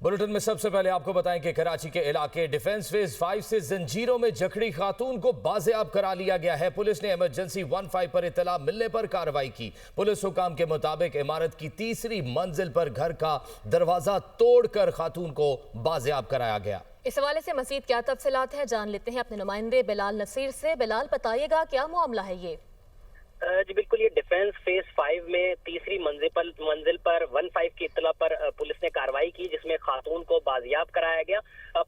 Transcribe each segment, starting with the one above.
Bulletin में सबसे पहले आपको बताएं कि कराची के इलाके डिफेंस फेज 5 से जंजीरों में जकड़ी खातून को बाजेआब करा लिया गया है। पुलिस ने इमरजेंसी 15 पर इत्तला मिलने पर कार्रवाई की। पुलिस हुकाम के मुताबिक इमारत की तीसरी मंजिल पर घर का दरवाजा तोड़कर खातून को बाजेआब कराया गया। इस हवाले से मजीद क्या तफसीलात है जान लेते हैं अपने नुमाइंदे बिलाल नसीर से। बिलाल, बताइएगा क्या मामला है ये? जी बिल्कुल, ये डिफेंस फेज 5 में तीसरी मंजिल पर 15 की इत्तला पर पुलिस ने कार्रवाई की, जिसमें खातून को बाजियाब कराया गया।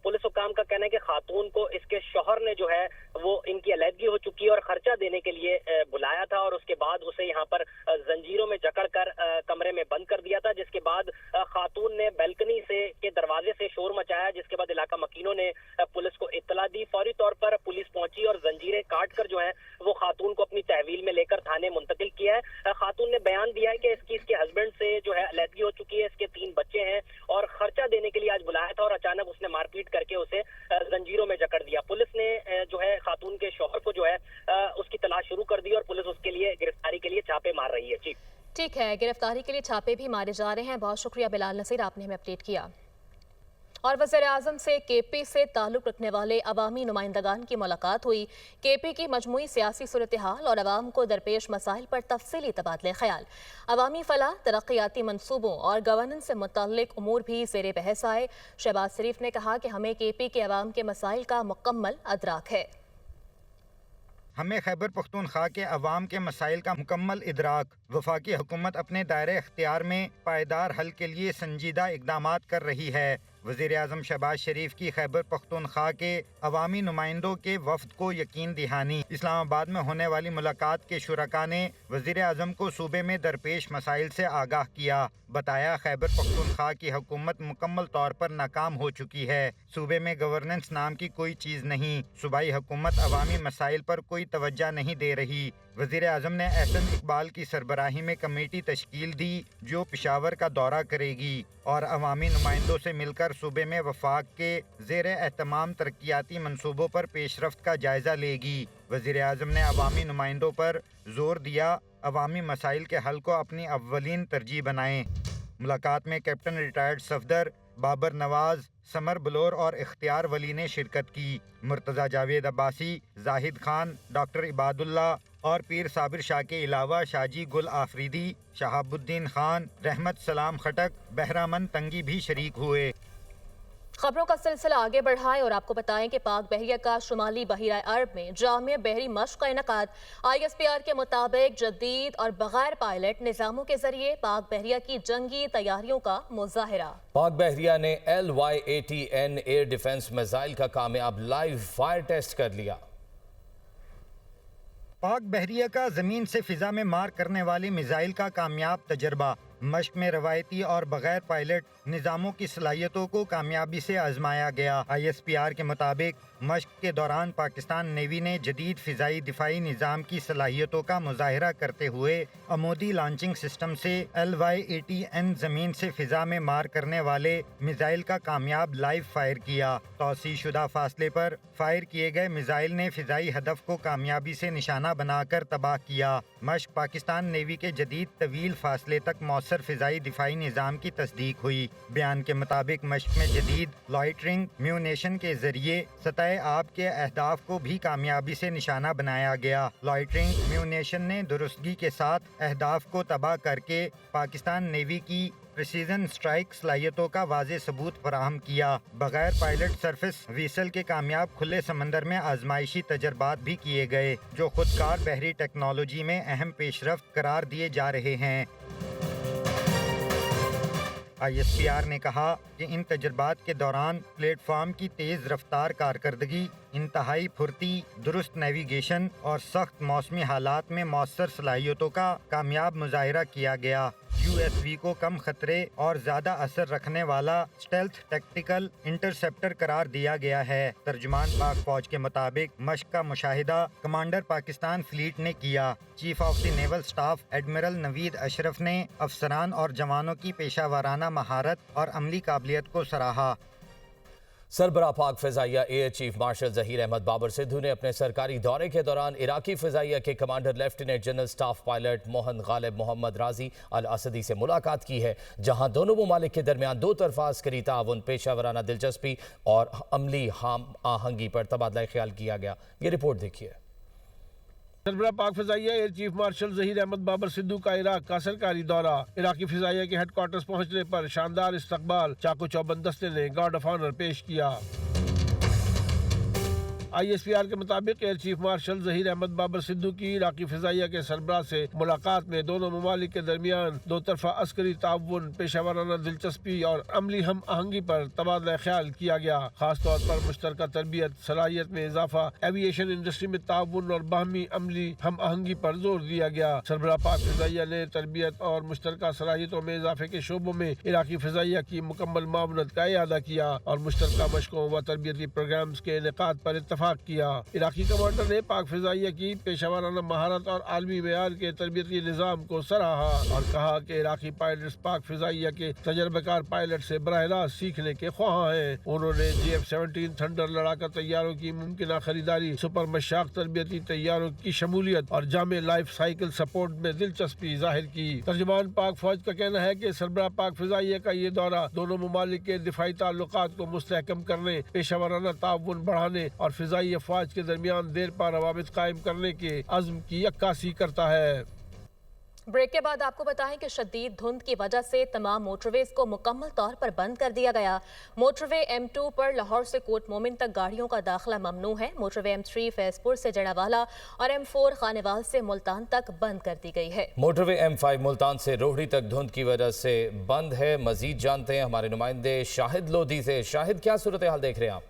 पुलिस हुकाम का कहना है कि खातून को इसके शौहर ने जो है वो इनकी अलहदगी हो चुकी है और खर्चा देने के लिए बुलाया था और उसके बाद उसे यहाँ पर जंजीरों में जकड़कर कमरे में बंद कर दिया था, जिसके बाद खातून ने बैल्कनी से के दरवाजे से शोर मचाया, जिसके बाद इलाका मकीनों ने पुलिस को इत्तला दी। फौरी तौर पर पुलिस पहुंची और जंजीरें काट कर जो है वो खातून को अपनी तहवील में लेकर थाने मुंतकिल किया है। खातून ने बयान दिया है कि इसके हस्बैंड से जो है अलहदगी हो चुकी है, इसके 3 बच्चे हैं और खर्चा देने के लिए आज बुलाया था और अचानक उसने मारपीट करके उसे जंजीरों में जकड़ दिया। पुलिस ने जो है खातून के शौहर को जो है उसकी तलाश शुरू कर दी और पुलिस उसके लिए गिरफ्तारी के लिए छापे मार रही है। जी ठीक है, गिरफ्तारी के लिए छापे भी मारे जा रहे हैं। बहुत शुक्रिया बिलाल नसीर, आपने हमें अपडेट किया। और वज़ीर आज़म से केपी से ताल्लुक़ रखने वाले अवामी नुमाइंदगान की मुलाकात हुई। केपी की मजमूई सियासी सूरत हाल और अवाम को दरपेश मसाइल पर तफसीली तबादले ख्याल। अवामी फलाह, तरक्याती मनसूबों और गवर्नेंस से मुतल्लिक उमूर भी ज़ेरे बहस आए। शहबाज शरीफ ने कहा कि हमें केपी के अवाम के मसाइल का मुकम्मल अदराक है। हमें खैबर पख्तूनख्वा के अवाम के मसाइल का मुकम्मल इदराक। वफाकी हुकूमत अपने दायरे इख्तियार में पायदार हल के लिए संजीदा इक़दामात कर रही है। वज़ीर आज़म शहबाज शरीफ की खैबर पख्तूनख्वा के अवामी नुमाइंदों के वफ़द को यकीन दहानी। इस्लामाबाद में होने वाली मुलाकात के शुरका ने वज़ीर आज़म को सूबे में दरपेश मसाइल से आगाह किया। बताया खैबर पख्तूनख्वा की हुकूमत मुकम्मल तौर पर नाकाम हो चुकी है। सूबे में गवर्नेंस नाम की कोई चीज़ नहीं। सूबाई हुकूमत अवामी मसाइल पर कोई तवज्जो नहीं दे रही। वज़ीर आज़म ने एहसन इकबाल की सरबराही में कमेटी तश्कील दी जो पेशावर का दौरा करेगी और अवामी नुमाइंदों से मिलकर सूबे में वफाक के ज़ेर एहतमाम तरक्याती मनसूबों पर पेशरफ्त का जायज़ा लेगी। वज़ीर आज़म ने अवामी नुमाइंदों पर जोर दिया अवामी मसाइल के हल को अपनी अव्वलीन तरजीह बनाएं। मुलाकात में कैप्टन रिटायर्ड सफदर, बाबर नवाज, समर बलोर और इख्तियार वली ने शिरकत की। मुर्तज़ा जावेद अब्बासी, जाहिद खान, डॉक्टर इबादुल्ला और पीर साबिर शाह के अलावा शाजी गुल आफरीदी, शहाबुद्दीन खान, रहमत सलाम खटक, बहरामन तंगी भी शरीक हुए। खबरों का सिलसिला आगे बढ़ाएं और आपको बताएं कि पाक बहरिया का शुमाली बहिरा अरब में जामिया बहरी मश्क का इनकाद। ISPR के मुताबिक जदीद और बगैर पायलट निज़ामों के जरिए पाक बहरिया की जंगी तैयारियों का मुजाहिरा। पाक बहरिया ने LY-80N एयर डिफेंस मिसाइल का कामयाब लाइव फायर टेस्ट कर लिया। पाक बहरिया का ज़मीन से फ़िज़ा में मार करने वाली मिसाइल का कामयाब तजर्बा। मश्क में रवायती और बगैर पायलट निज़ामों की सलाहियतों को कामयाबी से आजमाया गया। ISPR के मुताबिक मश्क के दौरान पाकिस्तान नेवी ने जदीद फ़िज़ाई दिफाई निज़ाम की सलाहियतों का मुजाहिरा करते हुए अमूदी लॉन्चिंग सिस्टम से LY-80N ज़मीन से फ़िज़ा में मार करने वाले मिसाइल का कामयाब लाइव फायर किया। तौसीह शुदा फासले पर फायर किए गए मिसाइल ने फ़िज़ाई हदफ को कामयाबी से निशाना बनाकर तबाह किया। मश्क पाकिस्तान नेवी के जदीद तवील फासले तक मौसर फ़िज़ाई दिफाई निज़ाम की तस्दीक हुई। बयान के मुताबिक मश्क में जदीद लॉइटरिंग म्यूनेशन के जरिए सतह आब के अहदाफ को भी कामयाबी से निशाना बनाया गया। लॉइटरिंग म्यूनेशन ने दुरुस्तगी के साथ अहदाफ को तबाह करके पाकिस्तान नेवी की प्रिसीजन स्ट्राइक सलाहियतों का वाज़े सबूत फराहम किया। बगैर पायलट सरफेस व्हीसल के कामयाब खुले समंदर में आजमाइशी तजर्बात भी किए गए जो खुदकार बहरी टेक्नोलॉजी में अहम पेशरफ्त करार दिए जा रहे हैं। ISPR ने कहा कि इन तजर्बात के दौरान प्लेटफॉर्म की तेज़ रफ्तार कारकर्दगी, इंतहाई फुर्ती, दुरुस्त नेविगेशन और सख्त मौसमी हालात में मौसर सलाहियतों का कामयाब मुजाहिरा किया गया। USV को कम खतरे और ज़्यादा असर रखने वाला स्टेल्थ टैक्टिकल इंटरसेप्टर करार दिया गया है। तर्जुमान पाक फौज के मुताबिक मश्क का मुशाहिदा कमांडर पाकिस्तान फ्लीट ने किया। Chief of the naval staff admiral Naveed Ashraf ने अफसरान और जवानों की पेशा वाराना महारत और अमली काबिलियत को सराहा। सरबराह पाक फिजाइया air chief marshal Zaheer Ahmed Babar Sidhu ने अपने सरकारी दौरे के दौरान इराकी फिजाइया के commander lieutenant general staff pilot Mohan Ghalib Mohammed Raji al असदी से मुलाकात की है, जहां दोनों ममालिक के दरमियान दो तरफा अस्करी ताउन, पेशावराना दिलचस्पी और अमली हम आहंगी पर तबादला ख्याल किया गया। ये रिपोर्ट देखिए। सरबराह पाक फिजाइया air chief marshal Zaheer Ahmed Babar Sidhu का इराक का सरकारी दौरा। इराकी फिजाइया के हेडक्वार्टर्स पहुंचने पर शानदार इस्तकबाल, चाको चौबंद दस्ते ने गार्ड ऑफ ऑनर पेश किया। ISPR के मुताबिक air chief marshal Zaheer Ahmed Babar Sidhu की इराकी फिजाइया के सरबराह से मुलाकात में दोनों ममालिक के दरमियान दो तरफा अस्करी ताउन, पेशावराना दिलचस्पी और अमली हम आहंगी पर तबादला ख्याल किया गया। खास तौर पर मुश्तरका तरबियत, सलाहियत में इजाफा, एविएशन इंडस्ट्री में ताउन और बाहमी अमली हम आहंगी पर जोर दिया गया। सरबराह पाक फिजाइया ने तरबियत और मुश्तरका सलाहियतों में इजाफे के शोबों में इराकी फिजाइया की मुकम्मल मावनत का इयादा किया और मुश्तरका मशकों व तरबियती प्रोग्राम्स के इनेकाद पर इत्तफाक किया। इराकी कमांडर ने पाक फिजाइया की पेशावराना महारत और आलमी मेयार के तरबियती निज़ाम को सराहा और कहा कि इराकी पायलट्स पाक फिजाइया के तजर्बेकार पायलट से बराह रास्त सीखने के ख्वाह हैं। उन्होंने GF-17 थंडर लड़ाका तैयारों की मुमकिन खरीदारी, सुपर मशाक तरबियती तैयारों की शमूलियत और जामे लाइफ साइकिल सपोर्ट में दिलचस्पी जाहिर की। तर्जुमान पाक फौज का कहना है कि सरबराह पाक फिजाइया का ये दौरा दोनों ममालिक के दिफाई ताल्लुकात को मुस्तहकम करने, पेशावराना ताउन बढ़ाने और फिजाई अफवाज के दरमियान देर पार रवाबित कायम करने के अज़्म की अक्कासी करता है। ब्रेक के बाद आपको बताएं कि शदीद धुंध की वजह से तमाम मोटरवेज को मुकम्मल तौर पर बंद कर दिया गया। मोटरवे M2 पर लाहौर से कोट मोमिन तक गाड़ियों का दाखिला ममनू है। मोटरवे M3 फैजपुर से जड़ावाला और M4 खानेवाल से मुल्तान तक बंद कर दी गई है। मोटरवे M5 मुल्तान से रोहड़ी तक धुंध की वजह से बंद है। मजीद जानते हैं हमारे नुमाइंदे शाहिद लोधी से। शाहिद, क्या सूरत हाल देख रहे हैं आप?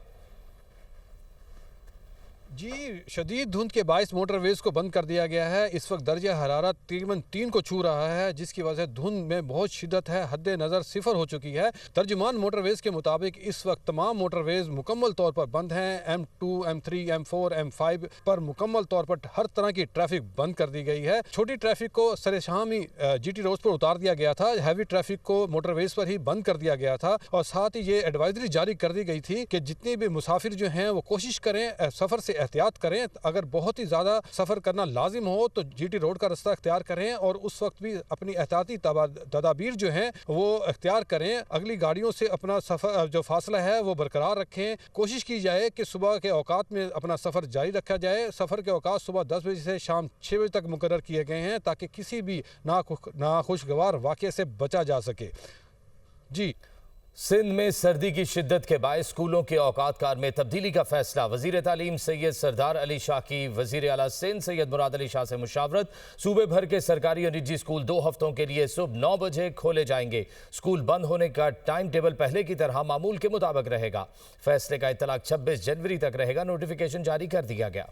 जी, शदीद धुंध के बायस मोटरवेज को बंद कर दिया गया है। इस वक्त दर्जा हरारत तकरीबन 3 को छू रहा है, जिसकी वजह से धुंध में बहुत शिद्दत है, हद नज़र 0 हो चुकी है। तर्जुमान मोटरवेज के मुताबिक इस वक्त तमाम मोटरवेज मुकम्मल तौर पर बंद हैं। M2, M3, M4, M5 पर मुकम्मल तौर पर हर तरह की ट्रैफिक बंद कर दी गई है। छोटी ट्रैफिक को सरेशामी GT रोड पर उतार दिया गया था, हैवी ट्रैफिक को मोटरवेज पर ही बंद कर दिया गया था और साथ ही ये एडवाइजरी जारी कर दी गई थी कि जितने भी मुसाफिर जो हैं वो कोशिश करें सफ़र से एहतियात करें। अगर बहुत ही ज़्यादा सफ़र करना लाजिम हो तो GT रोड का रास्ता अख्तियार करें और उस वक्त भी अपनी एहतियाती तदाबीर जो हैं वो अख्तियार करें। अगली गाड़ियों से अपना सफ़र जो फासला है वो बरकरार रखें। कोशिश की जाए कि सुबह के औकात में अपना सफ़र जारी रखा जाए। सफ़र के औकात सुबह 10 बजे से शाम 6 बजे तक मुकर्रर किए गए हैं ताकि किसी भी नाखुशगवार वाक़े से बचा जा सके। जी, सिंध में सर्दी की शिद्दत के बायस स्कूलों के औकात में तब्दीली का फैसला। वजीर तालीम सैयद सरदार अली शाह की वजीर आला सिंध सैयद मुराद अली शाह से मुशावरत। सूबे भर के सरकारी और निजी स्कूल 2 हफ्तों के लिए सुबह 9 बजे खोले जाएंगे। स्कूल बंद होने का टाइम टेबल पहले की तरह मामूल के मुताबिक रहेगा। फैसले का इतलाक 26 जनवरी तक रहेगा। नोटिफिकेशन जारी कर दिया गया।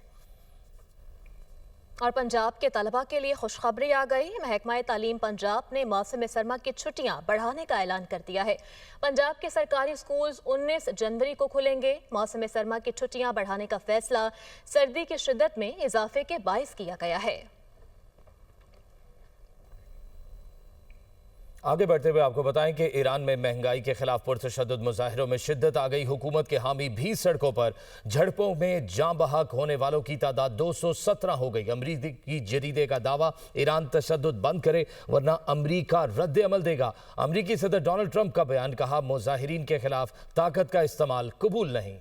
और पंजाब के तलबा के लिए खुशखबरी आ गई। महकमा तालीम पंजाब ने मौसम सरमा की छुट्टियां बढ़ाने का ऐलान कर दिया है। पंजाब के सरकारी स्कूल्स 19 जनवरी को खुलेंगे। मौसम सरमा की छुट्टियां बढ़ाने का फैसला सर्दी की शिद्दत में इजाफे के बायस किया गया है। आगे बढ़ते हुए आपको बताएं कि ईरान में महंगाई के खिलाफ पुरतशद्दुद मुजाहिरों में शिद्दत आ गई। हुकूमत के हामी भी सड़कों पर, झड़पों में जाँ बहक होने वालों की तादाद 217 हो गई। अमरीकी जरीदे का दावा, ईरान तशद्दुद बंद करे वरना अमरीका रद्द अमल देगा। अमरीकी सदर डोनाल्ड ट्रंप का बयान, कहा मुजाहिरीन के खिलाफ ताकत का इस्तेमाल कबूल नहीं।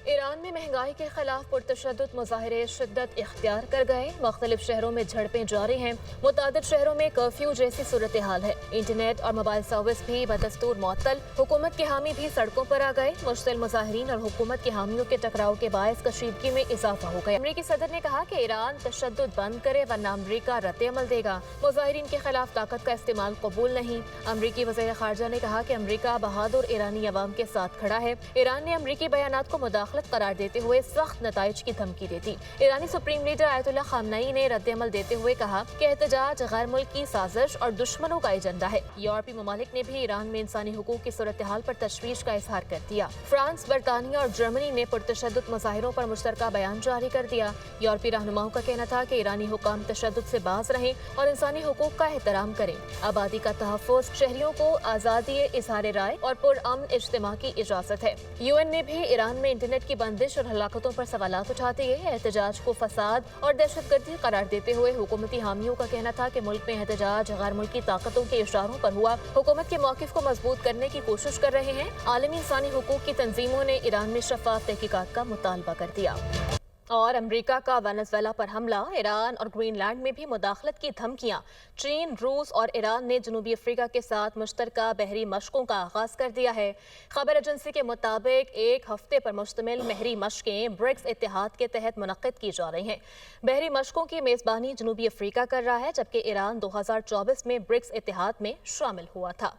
ईरान में महंगाई के खिलाफ पुरतशद्दुद मुजाहिरे शिद्दत इख्तियार कर गए। मुख्तलिफ शहरों में झड़पें जारी हैं। मुतादिद शहरों में कर्फ्यू जैसी सूरत हाल है। इंटरनेट और मोबाइल सर्विस भी बदस्तूर मुअत्तल। हुकूमत के हामी भी सड़कों पर आ गए। मुश्तिल मुजाहिरीन और हुकूमत के हामियों के टकराव के बायस कशीदगी में इजाफा हो गया। अमरीकी सदर ने कहा कि ईरान तशद्दुद बंद करे वरना अमरीका रद्द अमल देगा। मुजाहिरीन के खिलाफ ताकत का इस्तेमाल कबूल नहीं। अमरीकी वज़ीर ख़ारजा ने कहा कि अमरीका बहादुर ईरानी अवाम के साथ खड़ा है। ईरान ने अमरीकी बयानात को मुदाखलत करार देते हुए सख्त नताइज की धमकी देती। ईरानी सुप्रीम लीडर आयतुल्लाह खामनई ने रद्द-ए-अमल देते हुए कहा कि एहतजाज गैर मुल्की साजिश और दुश्मनों का एजेंडा है। यूरोपीय ममालिक ने भी ईरान में इंसानी हुकूक की सूरत हाल पर तशवीश का इजहार कर दिया। फ्रांस, बरतानिया और जर्मनी ने पुरतशद्दुद मुजाहिरों पर मुश्तरका बयान जारी कर दिया। यूरोपीय रहनुमाओं का कहना था कि ईरानी हुकाम तशद्दुद से बाज रहें और इंसानी हुकूक का एहतराम करें। आबादी का तहफ़्फ़ुज़, शहरियों को आज़ादी इज़हार राय और पुरअमन इज्तिमा की इजाज़त है। UN ने भी ईरान में इंटरनेट की बंदिश और हलाकतों पर सवालात उठाते हुए एहतजाज को फसाद और दहशतगर्दी करार देते हुए हुकूमती हामियों का कहना था कि मुल्क में एहतजाज गैर मुल्की ताकतों के इशारों पर हुआ। हुकूमत के मौक़िफ़ को मजबूत करने की कोशिश कर रहे हैं। आलमी इंसानी हुकूक की तंजीमों ने ईरान में शफ़ाफ़ तहक़ीक़ात का मुतालबा कर दिया। और अमेरिका का वेनेज़ुएला पर हमला, ईरान और ग्रीनलैंड में भी मुदाखलत की धमकियां। चीन, रूस और ईरान ने जनूबी अफ्रीका के साथ मुश्तरका बहरी मशकों का आगाज कर दिया है। खबर एजेंसी के मुताबिक एक हफ्ते पर मुश्तमिल बहरी मशकें ब्रिक्स इत्तेहाद के तहत मुनक्किद की जा रही हैं। बहरी मशकों की मेज़बानी जनूबी अफ्रीका कर रहा है, जबकि ईरान 2024 में ब्रिक्स इत्तेहाद में शामिल हुआ था।